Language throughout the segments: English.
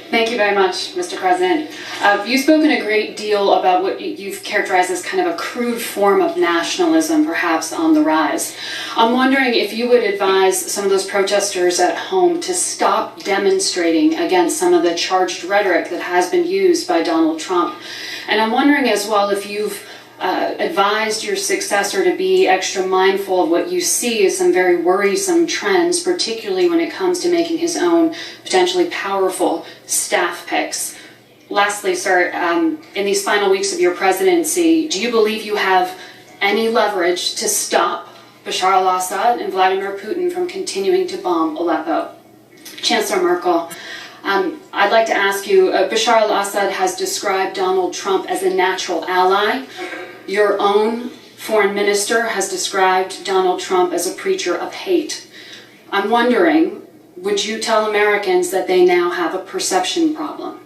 Thank you very much, Mr. President. You've spoken a great deal about what you've characterized as kind of a crude form of nationalism, perhaps on the rise. I'm wondering if you would advise some of those protesters at home to stop demonstrating against some of the charged rhetoric that has been used by Donald Trump. And I'm wondering as well if you've advised your successor to be extra mindful of what you see as some very worrisome trends, particularly when it comes to making his own potentially powerful staff picks. Lastly, sir, in these final weeks of your presidency, do you believe you have any leverage to stop Bashar al-Assad and Vladimir Putin from continuing to bomb Aleppo? Chancellor Merkel, I'd like to ask you, Bashar al-Assad has described Donald Trump as a natural ally. Your own foreign minister has described Donald Trump as a preacher of hate. I'm wondering, would you tell Americans that they now have a perception problem?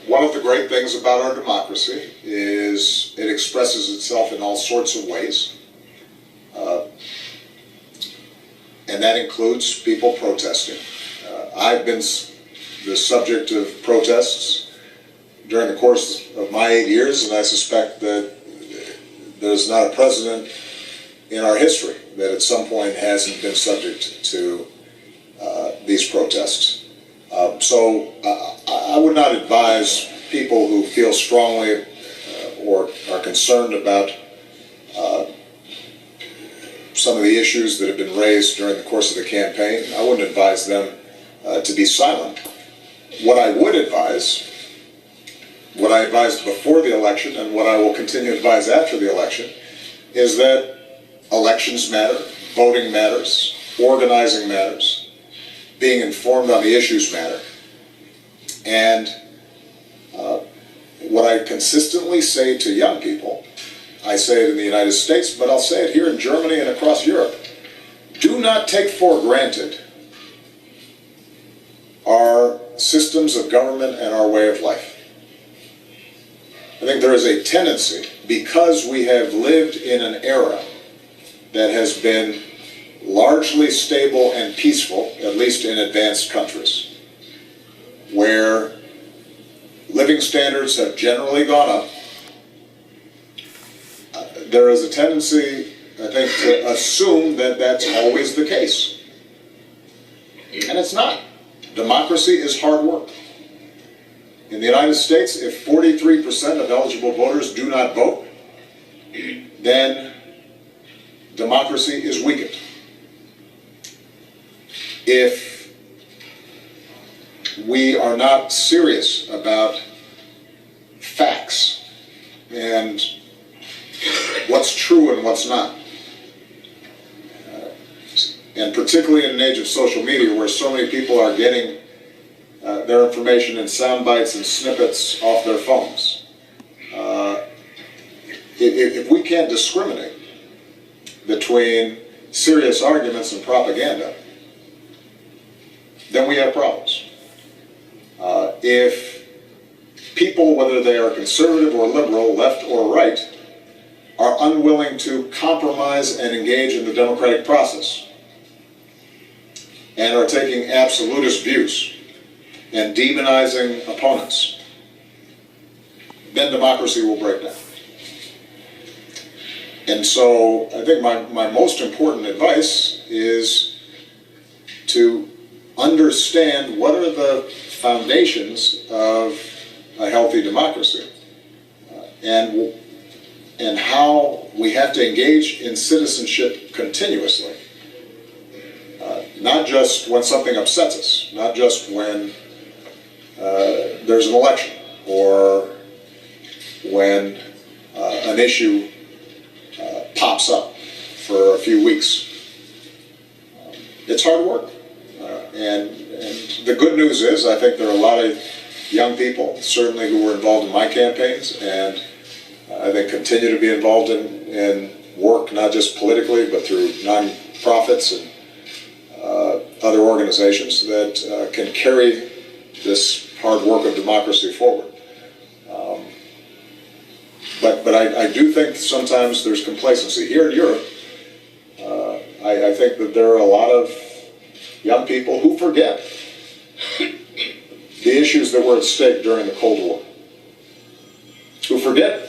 One of the great things about our democracy is it expresses itself in all sorts of ways. And that includes people protesting. I've been the subject of protests during the course of my 8 years, and I suspect that there's not a president in our history that at some point hasn't been subject to these protests. So I would not advise people who feel strongly or are concerned about some of the issues that have been raised during the course of the campaign. I wouldn't advise them to be silent. What I would advise, what I advised before the election and what I will continue to advise after the election, is that elections matter, voting matters, organizing matters, being informed on the issues matter. And what I consistently say to young people, I say it in the United States, but I'll say it here in Germany and across Europe, do not take for granted our systems of government and our way of life. I think there is a tendency, because we have lived in an era that has been largely stable and peaceful, at least in advanced countries, where living standards have generally gone up, there is a tendency, I think, to assume that that's always the case. And it's not. Democracy is hard work. In the United States, if 43% of eligible voters do not vote, then democracy is weakened. If we are not serious about facts and what's true and what's not, and particularly in an age of social media where so many people are getting their information in sound bites and snippets off their phones, if we can't discriminate between serious arguments and propaganda, then we have problems. If people, whether they are conservative or liberal, left or right, are unwilling to compromise and engage in the democratic process and are taking absolutist views and demonizing opponents, then democracy will break down. And so I think my most important advice is to understand what are the foundations of a healthy democracy, and how we have to engage in citizenship continuously. Not just when something upsets us, not just when there's an election or when an issue pops up for a few weeks. It's hard work. And the good news is, I think there are a lot of young people, certainly who were involved in my campaigns, and I think continue to be involved in work, not just politically, but through non-profits and other organizations that can carry this hard work of democracy forward. But I do think sometimes there's complacency. Here in Europe, I think that there are a lot of young people who forget the issues that were at stake during the Cold War, who forget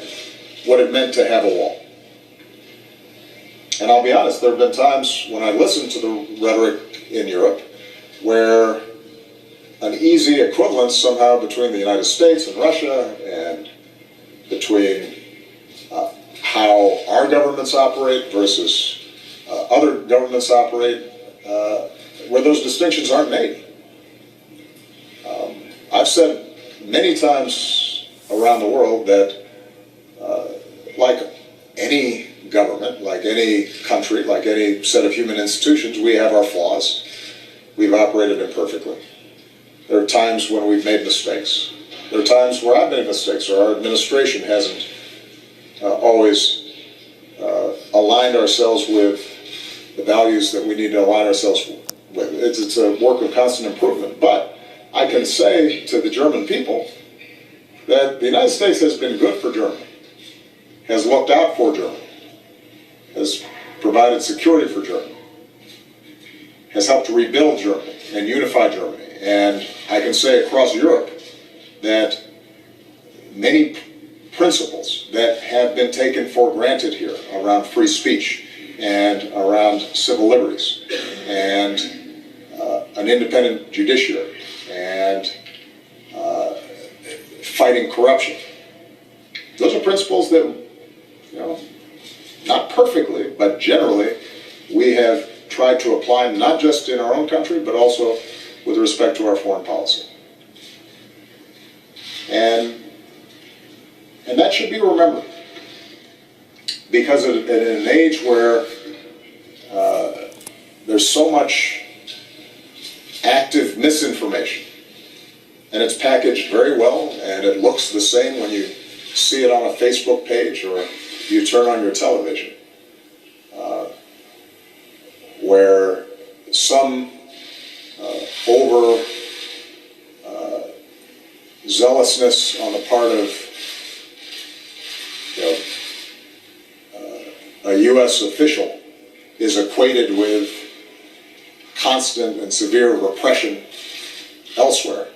what it meant to have a wall. And I'll be honest, there have been times when I listened to the rhetoric in Europe where an easy equivalence somehow between the United States and Russia and between how our governments operate versus other governments operate, where those distinctions aren't made. I've said many times around the world that like any government, like any country, like any set of human institutions, we have our flaws. We've operated imperfectly. There are times when we've made mistakes. There are times where I've made mistakes or our administration hasn't always aligned ourselves with the values that we need to align ourselves with. It's a work of constant improvement. But I can say to the German people that the United States has been good for Germany, has looked out for Germany, has provided security for Germany, has helped to rebuild Germany and unify Germany. And I can say across Europe that many principles that have been taken for granted here around free speech and around civil liberties and an independent judiciary and fighting corruption, those are principles that, not perfectly, but generally, we have tried to apply not just in our own country, but also with respect to our foreign policy. And that should be remembered. Because in an age where there's so much active misinformation, and it's packaged very well, and it looks the same when you see it on a Facebook page or you turn on your television, where some over zealousness on the part of a U.S. official is equated with constant and severe repression elsewhere.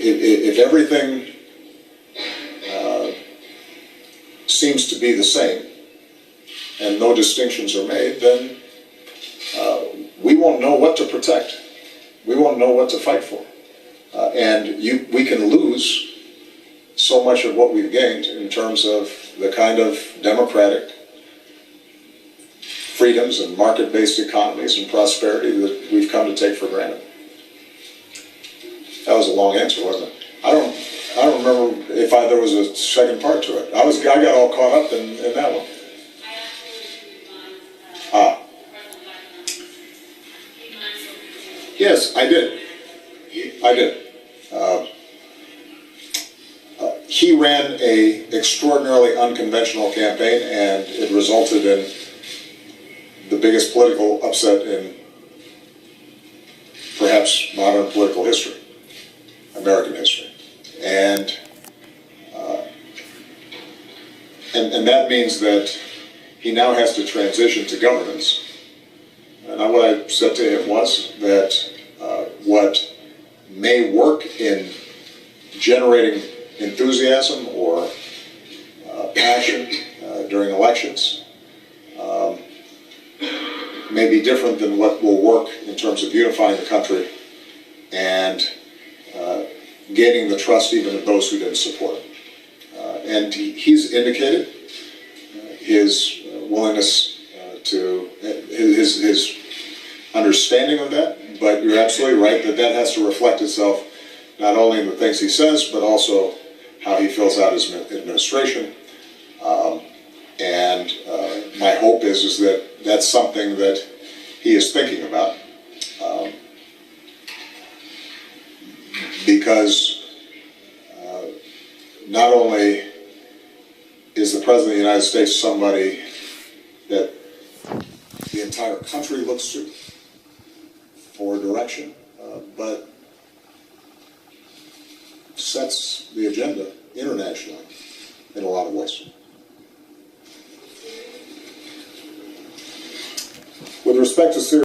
If everything seems to be the same and no distinctions are made, then we won't know what to protect. We won't know what to fight for. We can lose so much of what we've gained in terms of the kind of democratic freedoms and market-based economies and prosperity that we've come to take for granted. That was a long answer, wasn't it? I don't remember if there was a second part to it. I got all caught up in that one. Yes, I did. He ran an extraordinarily unconventional campaign, and it resulted in the biggest political upset in perhaps modern political history, American history. And that means that he now has to transition to governance. And what I said to him was that what may work in generating enthusiasm or passion during elections may be different than what will work in terms of unifying the country and gaining the trust even of those who didn't support him. And he's indicated his willingness his understanding of that, but you're absolutely right that has to reflect itself not only in the things he says, but also how he fills out his administration. And my hope is that that's something that he is thinking about. Because not only is the President of the United States somebody that the entire country looks to for direction, but sets the agenda internationally in a lot of ways. With respect to Syria,